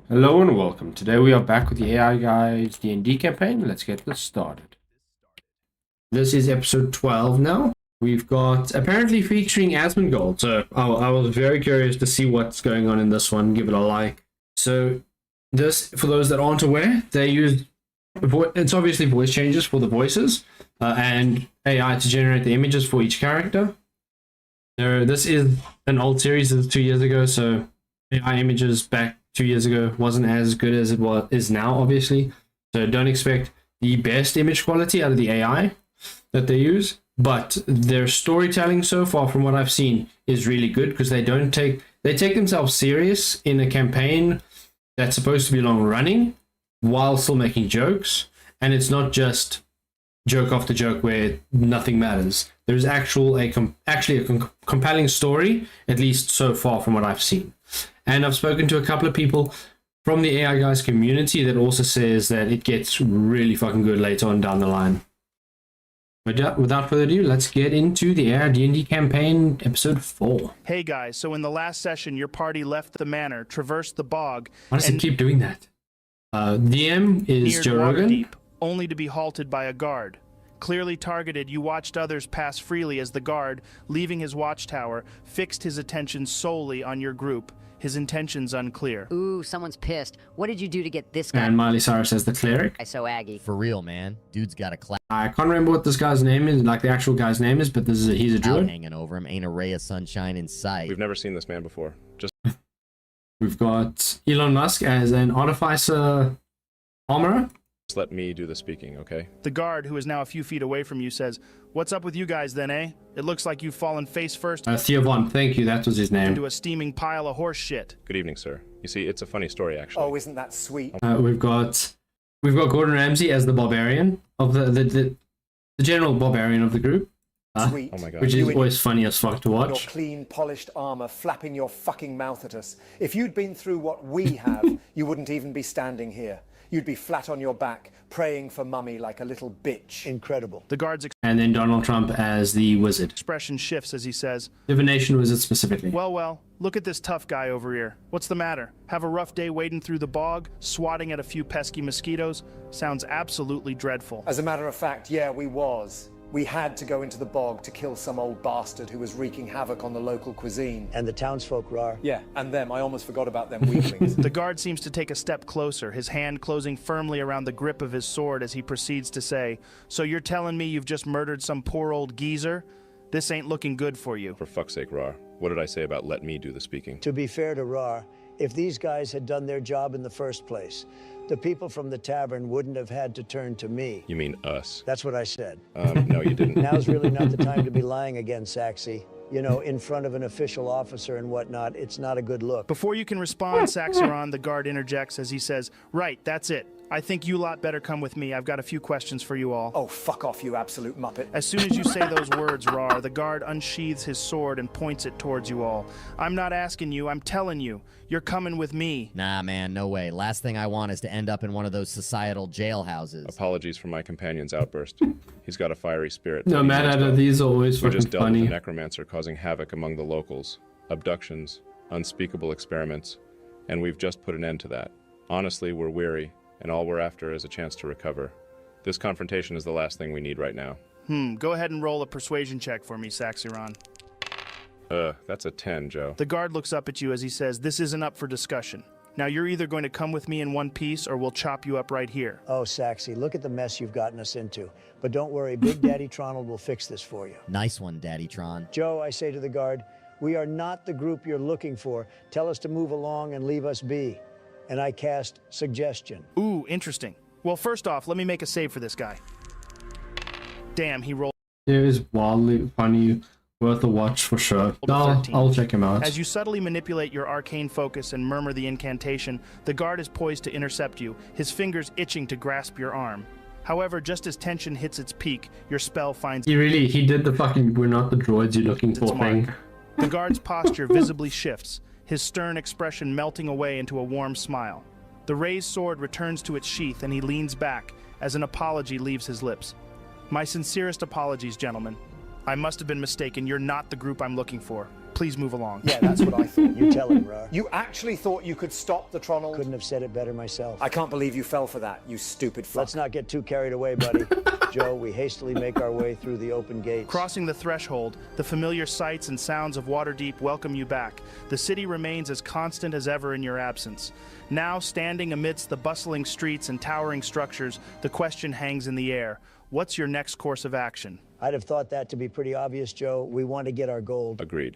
Hello and welcome. Today we are back with the AI Guy D&D campaign. Let's get this started. This is episode 12 now. We've got apparently featuring Asmongold. So I was very curious to see what's going on in this one. Give it a like. So this, for those that aren't aware, they use it's obviously voice changes for the voices and AI to generate the images for each character. This is an old series. This is 2 years ago, so AI images back 2 years ago wasn't as good as it is now, obviously. So don't expect the best image quality out of the AI that they use, but their storytelling so far, from what I've seen, is really good because they take themselves serious in a campaign that's supposed to be long running while still making jokes, and it's not just joke after joke where nothing matters. There's actually a compelling story, at least so far from what I've seen. And I've spoken to a couple of people from the AI Guys community that also says that it gets really fucking good later on down the line. But without further ado, let's get into the AI D&D campaign, episode 4. Hey guys, so in the last session, your party left the manor, traversed the bog. Why does it keep doing that? DM is Joe Rogan. Deep, only to be halted by a guard. Clearly targeted, you watched others pass freely as the guard, leaving his watchtower, fixed his attention solely on your group. His intentions unclear. Ooh, someone's pissed. What did you do to get this guy? And Miley Cyrus as the cleric. I so Aggie. For real, man. Dude's got a clap I can't remember what this guy's name is, like the actual guy's name is, but he's a druid. hanging over him. Ain't a ray of sunshine in sight. We've never seen this man before. We've got Elon Musk as an artificer armorer. Just let me do the speaking, okay? The guard, who is now a few feet away from you, says, "What's up with you guys then, eh? It looks like you've fallen face first Theo Von, thank you, that was his name. into a steaming pile of horse shit." Good evening, sir. You see, it's a funny story, actually. Oh, isn't that sweet? We've got Gordon Ramsay as the barbarian of the general barbarian of the group. Sweet. Oh my God. Which is You and always funny as fuck to your watch. clean, polished armor flapping your fucking mouth at us. If you'd been through what we have, you wouldn't even be standing here. You'd be flat on your back, praying for mummy like a little bitch. Incredible. The guard's And then Donald Trump as the wizard. expression shifts as he says, Divination wizard specifically. well, look at this tough guy over here. What's the matter? Have a rough day wading through the bog, swatting at a few pesky mosquitoes? Sounds absolutely dreadful. As a matter of fact, yeah, we was. We had to go into the bog to kill some old bastard who was wreaking havoc on the local cuisine. And the townsfolk are. Yeah, and them. I almost forgot about them weaklings. The guard seems to take a step closer, his hand closing firmly around the grip of his sword as he proceeds to say, "So you're telling me you've just murdered some poor old geezer? This ain't looking good for you." For fuck's sake, Rar. What did I say about let me do the speaking? To be fair to Rar, if these guys had done their job in the first place, the people from the tavern wouldn't have had to turn to me. You mean us? That's what I said. No, you didn't. Now's really not the time to be lying again, Saxy. You know, in front of an official officer and whatnot, it's not a good look. Before you can respond, Saxeron, the guard interjects as he says, "Right, that's it. I think you lot better come with me. I've got a few questions for you all." Oh, fuck off, you absolute muppet. As soon as you say those words, Rar, the guard unsheathes his sword and points it towards you all. "I'm not asking you, I'm telling you. You're coming with me." Nah, man, no way. Last thing I want is to end up in one of those societal jailhouses. Apologies for my companion's outburst. He's got a fiery spirit. No matter, these are always We fucking just dealt with funny. a necromancer causing havoc among the locals. Abductions, unspeakable experiments, and we've just put an end to that. Honestly, we're weary, and all we're after is a chance to recover. This confrontation is the last thing we need right now. Go ahead and roll a persuasion check for me, Saxeron. That's a 10, Joe. The guard looks up at you as he says, "This isn't up for discussion. Now you're either going to come with me in one piece or we'll chop you up right here." Oh, Saxy, look at the mess you've gotten us into. But don't worry, Big Daddy Tronald will fix this for you. Nice one, Daddy Tron. Joe, I say to the guard, we are not the group you're looking for. Tell us to move along and leave us be. And I cast suggestion. Ooh, interesting. Well, first off, let me make a save for this guy. Damn, he rolled It is wildly funny, worth a watch for sure. a 13. I'll check him out. As you subtly manipulate your arcane focus and murmur the incantation, the guard is poised to intercept you, his fingers itching to grasp your arm. However, just as tension hits its peak, your spell finds He did the fucking "we're not the droids you're looking its for" thing. mark. The guard's posture visibly shifts, his stern expression melting away into a warm smile. The raised sword returns to its sheath and he leans back as an apology leaves his lips. "My sincerest apologies, gentlemen. I must have been mistaken. You're not the group I'm looking for. Please move along. Yeah, that's what I thought. You tell him, Rar. You actually thought you could stop the Tronald? Couldn't have said it better myself. I can't believe you fell for that, you stupid fuck. Let's not get too carried away, buddy. Joe, we hastily make our way through the open gates. Crossing the threshold, the familiar sights and sounds of Waterdeep welcome you back. The city remains as constant as ever in your absence. Now, standing amidst the bustling streets and towering structures, the question hangs in the air. What's your next course of action? I'd have thought that to be pretty obvious, Joe. We want to get our gold. Agreed.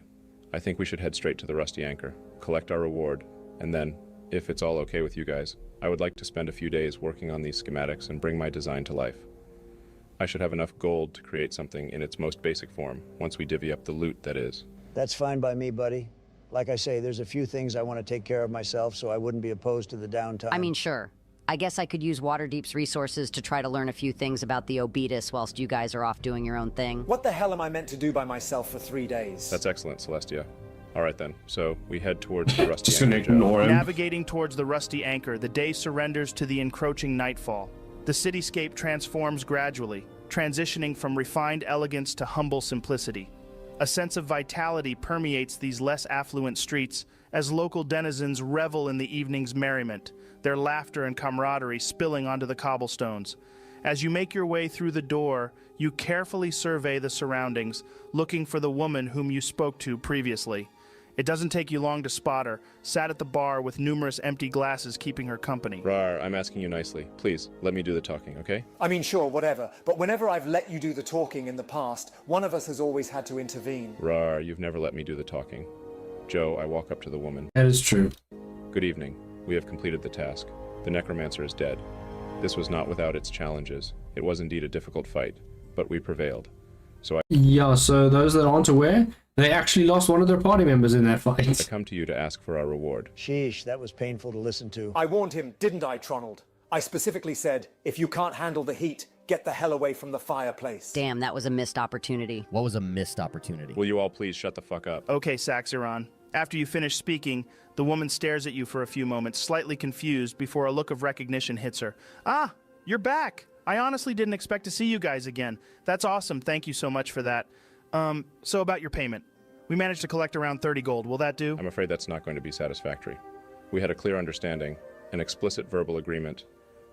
I think we should head straight to the Rusty Anchor, collect our reward, and then, if it's all okay with you guys, I would like to spend a few days working on these schematics and bring my design to life. I should have enough gold to create something in its most basic form, once we divvy up the loot that is. That's fine by me, buddy. Like I say, there's a few things I want to take care of myself, so I wouldn't be opposed to the downtime. I mean, sure. I guess I could use Waterdeep's resources to try to learn a few things about the Obetus whilst you guys are off doing your own thing. What the hell am I meant to do by myself for 3 days? That's excellent, Celestia. All right then, so we head towards the Rusty Just gonna Anchor. Joe. ignore him. Navigating towards the Rusty Anchor, the day surrenders to the encroaching nightfall. The cityscape transforms gradually, transitioning from refined elegance to humble simplicity. A sense of vitality permeates these less affluent streets as local denizens revel in the evening's merriment, their laughter and camaraderie spilling onto the cobblestones. As you make your way through the door, you carefully survey the surroundings, looking for the woman whom you spoke to previously. It doesn't take you long to spot her, sat at the bar with numerous empty glasses keeping her company. Rar, I'm asking you nicely. Please, let me do the talking, okay? I mean, sure, whatever. But whenever I've let you do the talking in the past, one of us has always had to intervene. Rar, you've never let me do the talking. Joe, I walk up to the woman. That is true. Good evening. We have completed the task. The necromancer is dead. This was not without its challenges. It was indeed a difficult fight, but we prevailed. Yeah, so those that aren't aware, they actually lost one of their party members in that I fight. come to you to ask for our reward. Sheesh, that was painful to listen to. I warned him, didn't I, Tronald? I specifically said, if you can't handle the heat, get the hell away from the fireplace. Damn, that was a missed opportunity. What was a missed opportunity? Will you all please shut the fuck up? Okay, Saxiron. After you finish speaking, the woman stares at you for a few moments, slightly confused, before a look of recognition hits her. Ah, you're back. I honestly didn't expect to see you guys again. That's awesome. Thank you so much for that. So about your payment. We managed to collect around 30 gold. Will that do? I'm afraid that's not going to be satisfactory. We had a clear understanding, an explicit verbal agreement,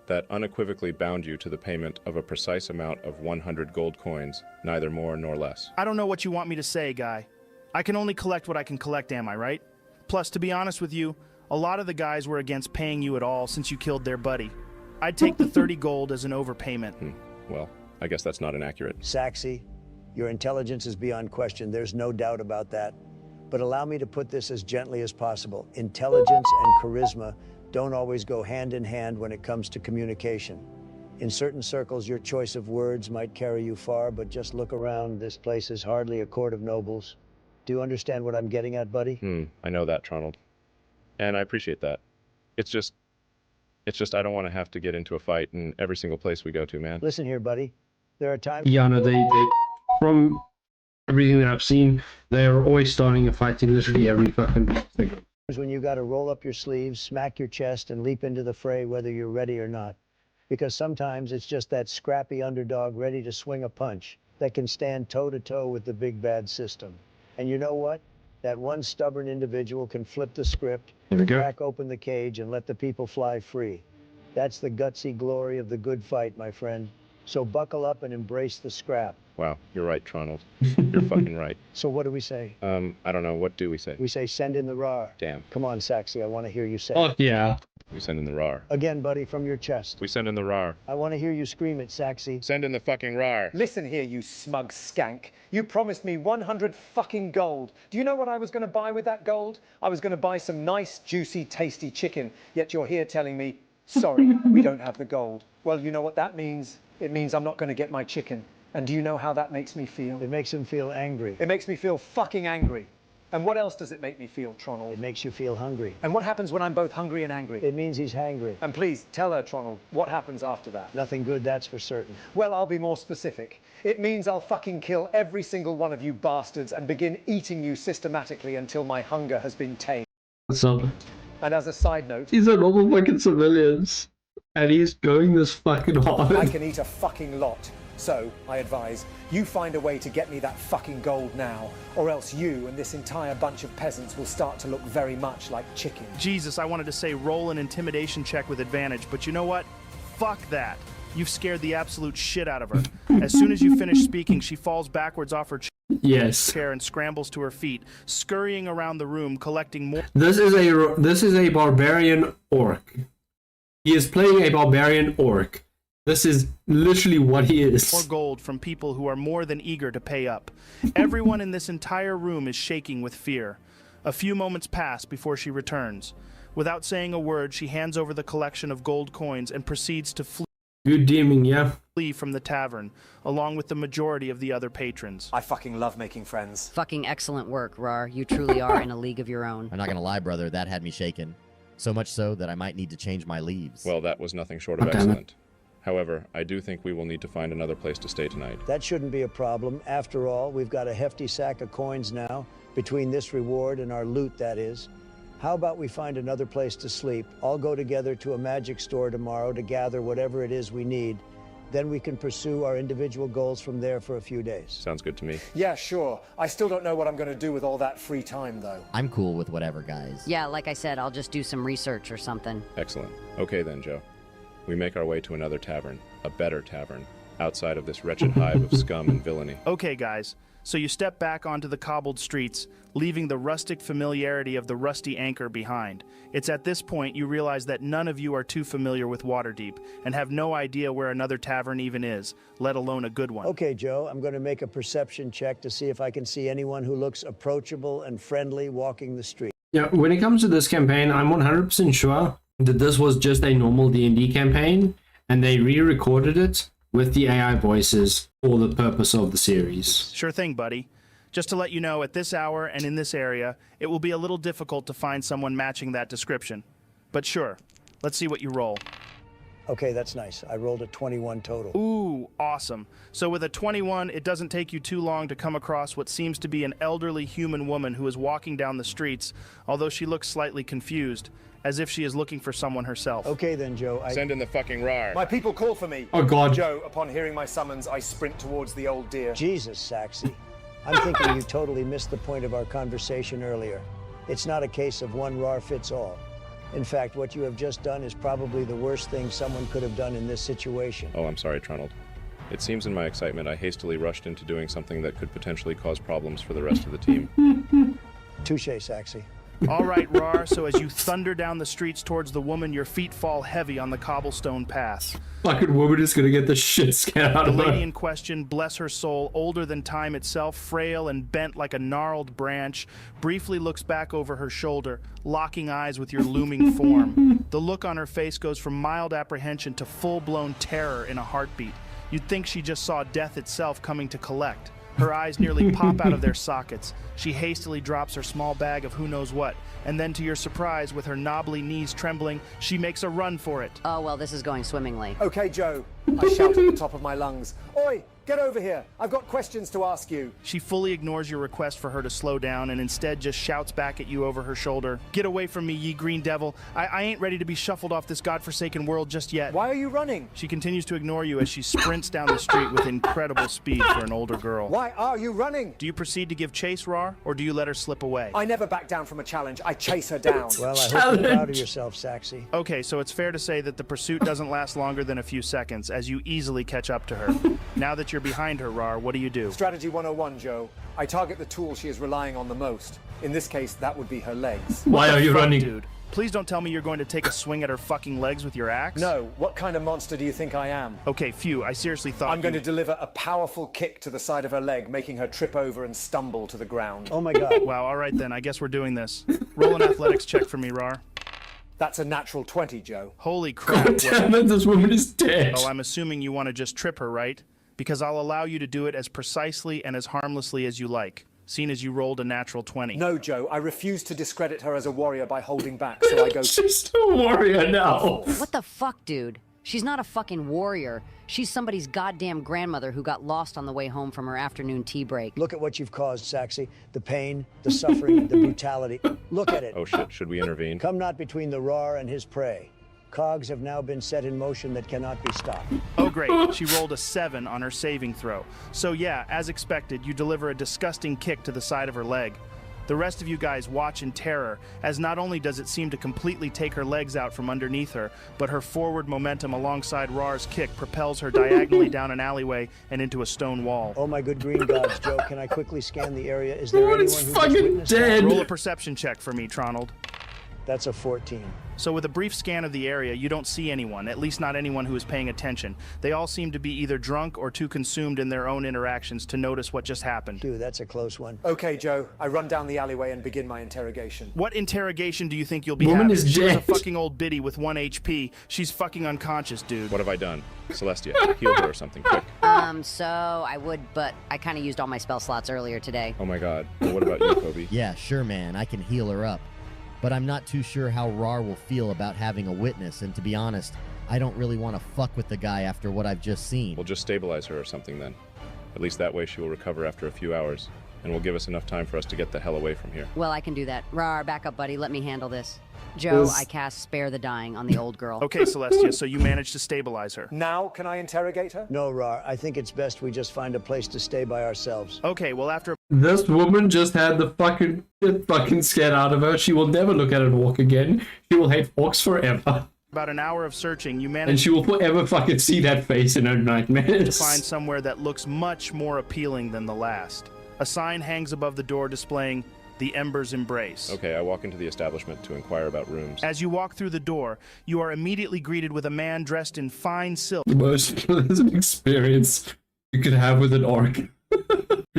that unequivocally bound you to the payment of a precise amount of 100 gold coins, neither more nor less. I don't know what you want me to say, Guy. I can only collect what I can collect, am I right? Plus, to be honest with you, a lot of the guys were against paying you at all since you killed their buddy. I'd take the 30 gold as an overpayment. Well, I guess that's not inaccurate. Saxy, your intelligence is beyond question. There's no doubt about that. But allow me to put this as gently as possible. Intelligence and charisma don't always go hand in hand when it comes to communication. In certain circles, your choice of words might carry you far, but just look around. This place is hardly a court of nobles. Do you understand what I'm getting at, buddy? I know that, Tronald. And I appreciate that. It's just I don't want to have to get into a fight in every single place we go to, man. Listen here, buddy. There are times... Yeah, no, they from everything that I've seen, they're always starting a fight in literally every fucking thing. when you got to roll up your sleeves, smack your chest, and leap into the fray whether you're ready or not. Because sometimes it's just that scrappy underdog ready to swing a punch that can stand toe-to-toe with the big bad system. And you know what? That one stubborn individual can flip the script, crack open the cage, and let the people fly free. That's the gutsy glory of the good fight, my friend. So buckle up and embrace the scrap. Wow, you're right, Tronald. You're fucking right. So what do we say? I don't know. What do we say? We say send in the RAR. Damn. Come on, Saxy, I want to hear you say Oh, yeah. We send in the RAR. Again, buddy, from your chest. We send in the RAR. I want to hear you scream it, Saxy. Send in the fucking RAR. Listen here, you smug skank. You promised me 100 fucking gold. Do you know what I was going to buy with that gold? I was going to buy some nice, juicy, tasty chicken. Yet you're here telling me, sorry, we don't have the gold. Well, you know what that means? It means I'm not going to get my chicken. And do you know how that makes me feel? It makes him feel angry. It makes me feel fucking angry. And what else does it make me feel, Tronald? It makes you feel hungry. And what happens when I'm both hungry and angry? It means he's hangry. And please, tell her, Tronald, what happens after that? Nothing good, that's for certain. Well, I'll be more specific. It means I'll fucking kill every single one of you bastards and begin eating you systematically until my hunger has been tamed. So, And as a side note, these are normal fucking civilians. And he's going this fucking hard. I can eat a fucking lot. So, I advise, you find a way to get me that fucking gold now, or else you and this entire bunch of peasants will start to look very much like chickens. Jesus, I wanted to say roll an intimidation check with advantage, but you know what? Fuck that. You've scared the absolute shit out of her. As soon as you finish speaking, she falls backwards off her Yes. chair and scrambles to her feet, scurrying around the room, collecting more. This is a barbarian orc. He is playing a barbarian orc. This is literally what he is. More gold from people who are more than eager to pay up. Everyone in this entire room is shaking with fear. A few moments pass before she returns. Without saying a word, she hands over the collection of gold coins and proceeds to Good DMing, yeah. flee from the tavern, along with the majority of the other patrons. I fucking love making friends. Fucking excellent work, Rar. You truly are in a league of your own. I'm not gonna lie, brother, that had me shaken. So much so that I might need to change my leaves. Well, that was nothing short of Oh, damn it. excellent. However, I do think we will need to find another place to stay tonight. That shouldn't be a problem. After all, we've got a hefty sack of coins now, between this reward and our loot, that is. How about we find another place to sleep, all go together to a magic store tomorrow to gather whatever it is we need. Then we can pursue our individual goals from there for a few days. Sounds good to me. Yeah, sure. I still don't know what I'm going to do with all that free time, though. I'm cool with whatever, guys. Yeah, like I said, I'll just do some research or something. Excellent. Okay then, Joe. We make our way to another tavern, a better tavern, outside of this wretched hive of scum and villainy. Okay, guys, so you step back onto the cobbled streets, leaving the rustic familiarity of the rusty anchor behind. It's at this point you realize that none of you are too familiar with Waterdeep and have no idea where another tavern even is, let alone a good one. Okay, Joe, I'm going to make a perception check to see if I can see anyone who looks approachable and friendly walking the street. Yeah, when it comes to this campaign, I'm 100% sure that this was just a normal D&D campaign, and they re-recorded it with the AI voices for the purpose of the series. Sure thing, buddy. Just to let you know, at this hour and in this area, it will be a little difficult to find someone matching that description. But sure, let's see what you roll. Okay, that's nice. I rolled a 21 total. Ooh, awesome. So with a 21, it doesn't take you too long to come across what seems to be an elderly human woman who is walking down the streets, although she looks slightly confused, as if she is looking for someone herself. Okay then, Joe, Send in the fucking rar. My people call for me. Oh god. Joe, upon hearing my summons, I sprint towards the old deer. Jesus, Saxy. I'm thinking you totally missed the point of our conversation earlier. It's not a case of one RAR fits all. In fact, what you have just done is probably the worst thing someone could have done in this situation. Oh, I'm sorry, Tronald. It seems in my excitement I hastily rushed into doing something that could potentially cause problems for the rest of the team. Touche, Saxy. All right, Rar, so as you thunder down the streets towards the woman, your feet fall heavy on the cobblestone path. Fucking woman is gonna get the shit scared out The of lady her. in question, bless her soul, older than time itself, frail and bent like a gnarled branch, briefly looks back over her shoulder, locking eyes with your looming form. The look on her face goes from mild apprehension to full-blown terror in a heartbeat. You'd think she just saw death itself coming to collect. Her eyes nearly pop out of their sockets. She hastily drops her small bag of who knows what, and then to your surprise, with her knobbly knees trembling, she makes a run for it. Oh, well, this is going swimmingly. Okay, Joe, I shout at the top of my lungs. Oi, get over here. I've got questions to ask you. She fully ignores your request for her to slow down and instead just shouts back at you over her shoulder. Get away from me, ye green devil. I ain't ready to be shuffled off this godforsaken world just yet. Why are you running? She continues to ignore you as she sprints down the street with incredible speed for an older girl. Why are you running? Do you proceed to give chase, Rar, or do you let her slip away? I never back down from a challenge. I chase her down. Well, I hope you're proud of yourself, Saxy. Okay, so it's fair to say that the pursuit doesn't last longer than a few seconds as you easily catch up to her. Now that you're behind her, Rar, what do you do? Strategy 101, Joe. I target the tool she is relying on the most. In this case, that would be her legs. Why are you Fuck, running? dude. Please don't tell me you're going to take a swing at her fucking legs with your axe? No, what kind of monster do you think I am? Okay, phew, I seriously thought I'm going to you... deliver a powerful kick to the side of her leg, making her trip over and stumble to the ground. Oh my god. Wow, all right then, I guess we're doing this. Roll an athletics check for me, Rar. That's a natural 20, Joe. Holy crap. God damn it, this woman is dead. Oh, I'm assuming you want to just trip her, right? Because I'll allow you to do it as precisely and as harmlessly as you like, seeing as you rolled a natural 20. No, Joe, I refuse to discredit her as a warrior by holding back, so I go... She's a warrior now. What the fuck, dude? She's not a fucking warrior. She's somebody's goddamn grandmother who got lost on the way home from her afternoon tea break. Look at what you've caused, Saxy. The pain, the suffering, the brutality. Look at it. Oh shit, should we intervene? Come not between the RAR and his prey. Cogs have now been set in motion that cannot be stopped. Oh great, she rolled a 7 on her saving throw. So yeah, as expected, you deliver a disgusting kick to the side of her leg. The rest of you guys watch in terror, as not only does it seem to completely take her legs out from underneath her, but her forward momentum alongside Rar's kick propels her diagonally down an alleyway and into a stone wall. Oh my good green gods, Joe, can I quickly scan the area? Is there What anyone is who just fucking witnessed dead? that? Roll a perception check for me, Tronald. That's a 14. So with a brief scan of the area, you don't see anyone, at least not anyone who is paying attention. They all seem to be either drunk or too consumed in their own interactions to notice what just happened. Dude, that's a close one. Okay, Joe, I run down the alleyway and begin my interrogation. What interrogation do you think you'll be Woman having? is She was a dead. fucking old biddy with 1 HP. She's fucking unconscious, dude. What have I done? Celestia, heal her or something, quick. So I would, but I kind of used all my spell slots earlier today. Oh my god. Well, what about you, Kobe? Yeah, sure, man. I can heal her up. But I'm not too sure how Rar will feel about having a witness, and to be honest, I don't really want to fuck with the guy after what I've just seen. We'll just stabilize her or something then. At least that way she will recover after a few hours, and will give us enough time for us to get the hell away from here. Well, I can do that. Rar, back up, buddy. Let me handle this. Joe, Yes. I cast Spare the Dying on the old girl. Okay, Celestia, so you managed to stabilize her. Now, can I interrogate her? No, Rar, I think it's best we just find a place to stay by ourselves. Okay, well after This woman just had the fucking scared out of her. She will never look at an orc again. She will hate orcs forever. about an hour of searching, you And managed she will forever fucking see that face in her to nightmares. find somewhere that looks much more appealing than the last. A sign hangs above the door displaying the Ember's Embrace. Okay, I walk into the establishment to inquire about rooms. As you walk through the door, you are immediately greeted with a man dressed in fine silk. The most pleasant experience you could have with an orc.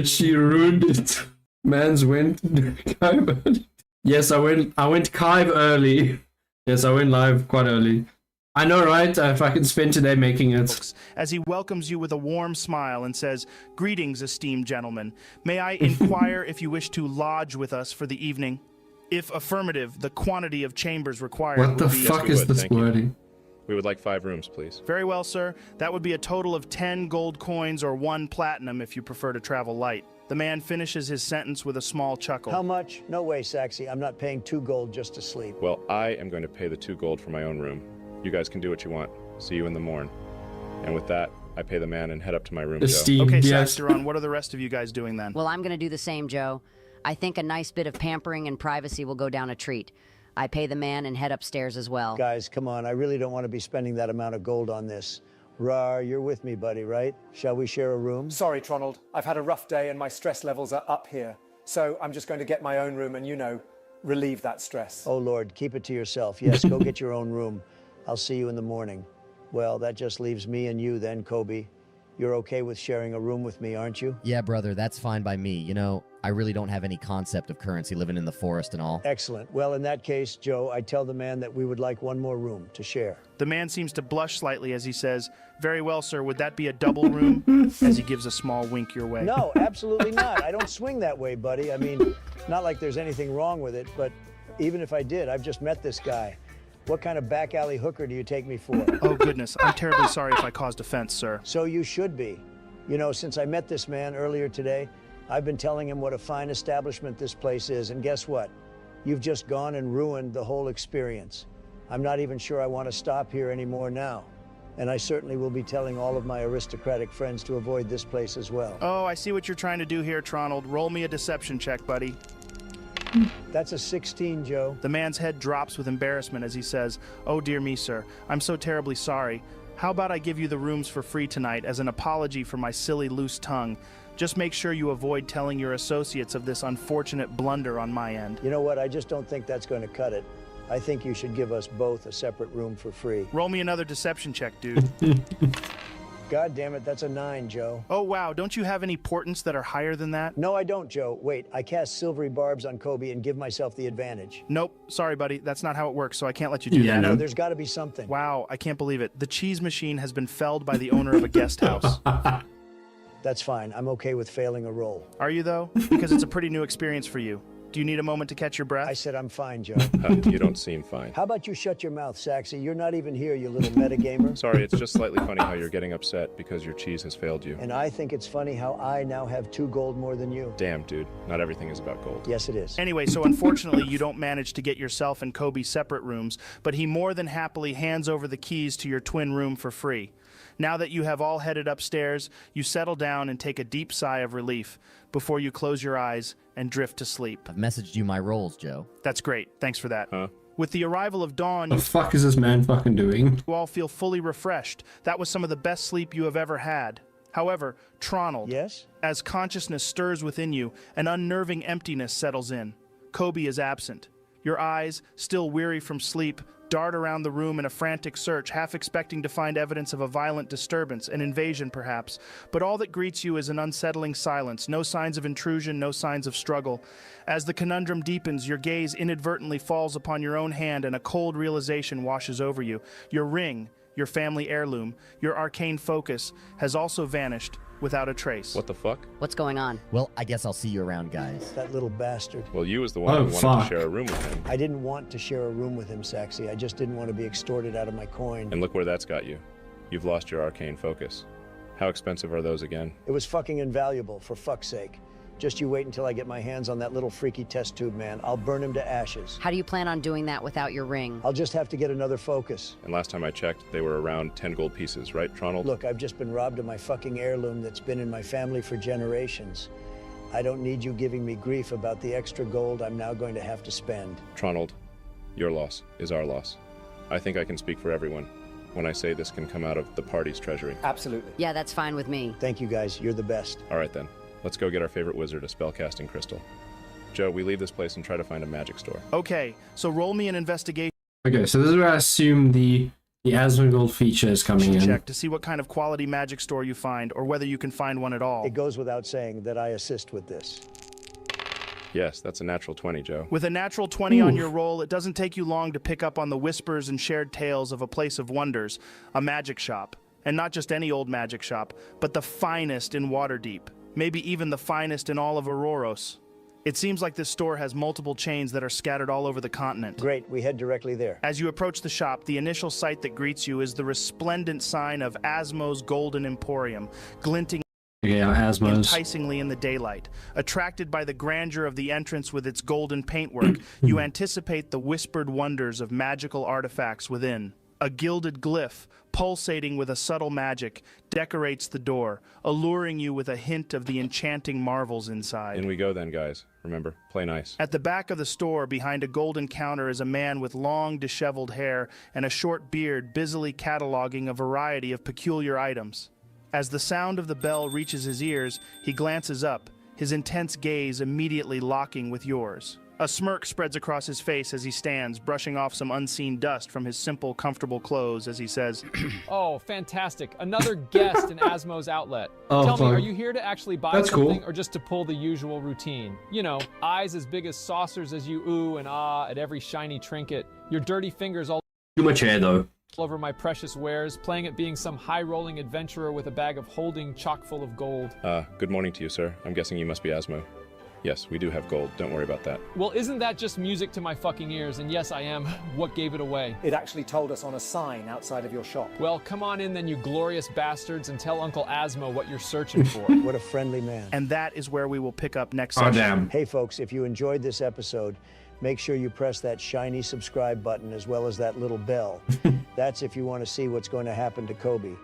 She ruined it. Man's went Kive early. Yes, I went Kive early. Yes, I went live quite early. I know, right? If I can spend today making it. As he welcomes you with a warm smile and says, "Greetings, esteemed gentlemen. May I inquire if you wish to lodge with us for the evening? If affirmative, the quantity of chambers required What the would be..." fuck we is would, this thank you. wording? We would like 5 rooms, please. Very well, sir. That would be a total of 10 gold coins or 1 platinum if you prefer to travel light. The man finishes his sentence with a small chuckle. How much? No way, Saxy. I'm not paying 2 gold just to sleep. Well, I am going to pay the 2 gold for my own room. You guys can do what you want. See you in the morn. And with that, I pay the man and head up to my room, Joe. Esteemed, Okay, yes. Saxteron, what are the rest of you guys doing then? Well, I'm going to do the same, Joe. I think a nice bit of pampering and privacy will go down a treat. I pay the man and head upstairs as well. Guys, come on. I really don't want to be spending that amount of gold on this. Rar, you're with me, buddy, right? Shall we share a room? Sorry, Tronald. I've had a rough day and my stress levels are up here. So I'm just going to get my own room and, relieve that stress. Oh, Lord, keep it to yourself. Yes, go get your own room. I'll see you in the morning. Well, that just leaves me and you then, Kobe. You're okay with sharing a room with me, aren't you? Yeah, brother, that's fine by me. You know, I really don't have any concept of currency living in the forest and all. Excellent. Well, in that case, Joe, I tell the man that we would like 1 more room to share. The man seems to blush slightly as he says, "Very well, sir. Would that be a double room?" as he gives a small wink your way. No, absolutely not. I don't swing that way, buddy. I mean, not like there's anything wrong with it, but even if I did, I've just met this guy. What kind of back alley hooker do you take me for? Oh, goodness. I'm terribly sorry if I caused offense, sir. So you should be. You know, since I met this man earlier today, I've been telling him what a fine establishment this place is, and guess what? You've just gone and ruined the whole experience. I'm not even sure I want to stop here anymore now. And I certainly will be telling all of my aristocratic friends to avoid this place as well. Oh, I see what you're trying to do here, Tronald. Roll me a deception check, buddy. That's a 16, Joe. The man's head drops with embarrassment as he says, "Oh, dear me, sir. I'm so terribly sorry. How about I give you the rooms for free tonight as an apology for my silly loose tongue? Just make sure you avoid telling your associates of this unfortunate blunder on my end." You know what? I just don't think that's going to cut it. I think you should give us both a separate room for free. Roll me another deception check, dude. God damn it, that's a 9, Joe. Oh, wow. Don't you have any portents that are higher than that? No, I don't, Joe. Wait, I cast silvery barbs on Kobe and give myself the advantage. Nope. Sorry, buddy. That's not how it works, so I can't let you do Yeah, that. no. There's got to be something. Wow, I can't believe it. The cheese machine has been felled by the owner of a guest house. That's fine. I'm okay with failing a roll. Are you, though? Because it's a pretty new experience for you. Do Do you need a moment to catch your breath? I said I'm fine, Joe. You don't seem fine. How about you shut your mouth, Saxy? You're not even here, you little metagamer. Sorry, it's just slightly funny how you're getting upset because your cheese has failed you. And I think it's funny how I now have 2 gold more than you. Damn, dude. Not everything is about gold. Yes, it is. Anyway, so unfortunately, you don't manage to get yourself and Kobe separate rooms, but he more than happily hands over the keys to your twin room for free. Now that you have all headed upstairs, you settle down and take a deep sigh of relief before you close your eyes and drift to sleep. I've messaged you my roles, Joe. That's great. Thanks for that. Huh? With the arrival of dawn, The fuck is this man fucking doing? you all feel fully refreshed. That was some of the best sleep you have ever had. However, Tronald, Yes? as consciousness stirs within you, an unnerving emptiness settles in. Kobe is absent. Your eyes, still weary from sleep, dart around the room in a frantic search, half expecting to find evidence of a violent disturbance, an invasion perhaps. But all that greets you is an unsettling silence, no signs of intrusion, no signs of struggle. As the conundrum deepens, your gaze inadvertently falls upon your own hand and a cold realization washes over you. Your ring, your family heirloom, your arcane focus, has also vanished without a trace. What the fuck? What's going on? Well, I guess I'll see you around, guys. That little bastard. Well, you was the one Oh, who wanted fuck. to share a room with him. I didn't want to share a room with him, Saxy. I just didn't want to be extorted out of my coin. And look where that's got you. You've lost your arcane focus. How expensive are those again? It was fucking invaluable, for fuck's sake. Just you wait until I get my hands on that little freaky test tube, man. I'll burn him to ashes. How do you plan on doing that without your ring? I'll just have to get another focus. And last time I checked, they were around 10 gold pieces, right, Tronald? Look, I've just been robbed of my fucking heirloom that's been in my family for generations. I don't need you giving me grief about the extra gold I'm now going to have to spend. Tronald, your loss is our loss. I think I can speak for everyone when I say this can come out of the party's treasury. Absolutely. Yeah, that's fine with me. Thank you guys, you're the best. All right then, let's go get our favorite wizard a spellcasting crystal. Joe, we leave this place and try to find a magic store. Okay, so roll me an investigation Okay, so this is where I assume the Asmongold feature is coming in. check to see what kind of quality magic store you find, or whether you can find one at all. It goes without saying that I assist with this. Yes, that's a natural 20, Joe. With a natural 20 on Oof. your roll, it doesn't take you long to pick up on the whispers and shared tales of a place of wonders, a magic shop. And not just any old magic shop, but the finest in Waterdeep. Maybe even the finest in all of Auroros. It seems like this store has multiple chains that are scattered all over the continent. Great, we head directly there. As you approach the shop, the initial sight that greets you is the resplendent sign of Asmo's Golden Emporium, glinting Okay, Asmos. enticingly in the daylight. Attracted by the grandeur of the entrance with its golden paintwork, you anticipate the whispered wonders of magical artifacts within. A gilded glyph, pulsating with a subtle magic, decorates the door, alluring you with a hint of the enchanting marvels inside. In we go then, guys. Remember, play nice. At the back of the store, behind a golden counter, is a man with long, disheveled hair and a short beard busily cataloging a variety of peculiar items. As the sound of the bell reaches his ears, he glances up, his intense gaze immediately locking with yours. A smirk spreads across his face as he stands, brushing off some unseen dust from his simple, comfortable clothes as he says, Oh, fantastic. Another guest in Asmo's outlet. Oh, Tell me, fuck. are you here to actually buy That's something cool. or just to pull the usual routine? You know, eyes as big as saucers as you ooh and ah at every shiny trinket, your dirty fingers all Too much hair, though. over my precious wares, playing at being some high-rolling adventurer with a bag of holding chock full of gold. Good morning to you, sir. I'm guessing you must be Asmo. Yes, we do have gold. Don't worry about that. Well, isn't that just music to my fucking ears? And yes, I am. What gave it away? It actually told us on a sign outside of your shop. Well, come on in then, you glorious bastards, and tell Uncle Asmo what you're searching for. What a friendly man. and that is where we will pick up next Oh, session. damn. Hey folks, if you enjoyed this episode, make sure you press that shiny subscribe button as well as that little bell. That's if you want to see what's going to happen to Kobe.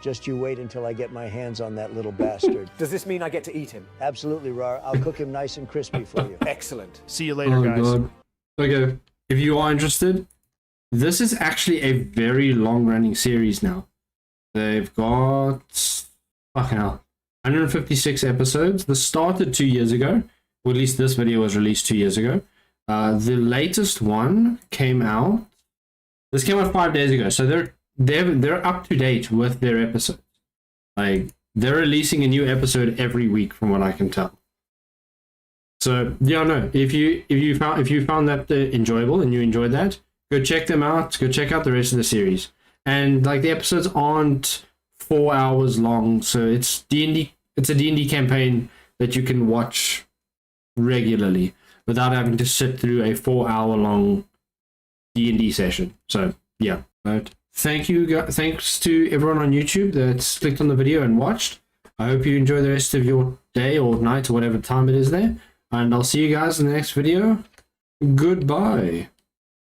Just you wait until I get my hands on that little bastard. Does this mean I get to eat him? Absolutely, Rar. I'll cook him nice and crispy for you. Excellent. See you later, Oh, guys. God. Okay, if you are interested, this is actually a very long-running series now. They've got, fucking hell, 156 episodes. This started 2 years ago, or at least this video was released 2 years ago. The latest one came out. This came out 5 days ago, so they're up to date with their episodes. Like, they're releasing a new episode every week, from what I can tell. So yeah, no. If you found that enjoyable and you enjoyed that, go check them out. Go check out the rest of the series. And like, the episodes aren't 4 hours long, so it's D&D. It's a D&D campaign that you can watch regularly. without having to sit through a 4-hour long D&D session. So yeah, but thanks to everyone on YouTube that's clicked on the video and watched. I hope you enjoy the rest of your day or night or whatever time it is there, and I'll see you guys in the next video. Goodbye.